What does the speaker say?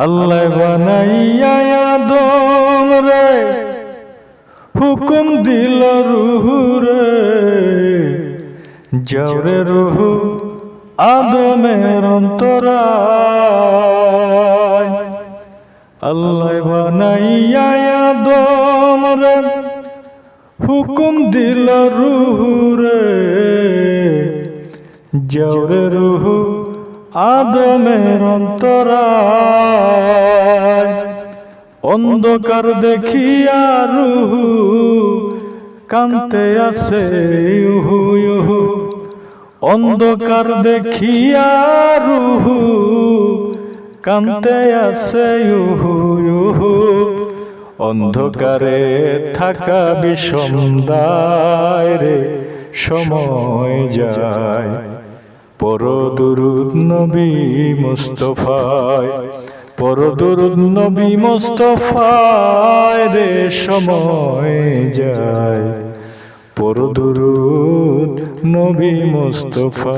আল্লাহ বানাইয়া আদম রে হুকুম দিল রুহু রে, যাওরে রুহু আদমের অন্তরায়। আল্লাহ বানাইয়া আদম রে হুকুম দিল রুহু রে, যাওরে রুহু আদমের অন্তরায়। অন্ধকার দেখিয়া রুহু কান্তে আছে ইহু ইহু, অন্ধকার দেখিয়া রুহু কান্তে আছে ইহু ইহু। অন্ধকারে থাকা বিষম দায় রে, সময় যায় পড়ো দুরূদ নবী মুস্তাফায়, পড়ো দুরূদ নবী মুস্তাফায় রে, সময় যায় পড়ো দুরূদ নবী মুস্তাফায়।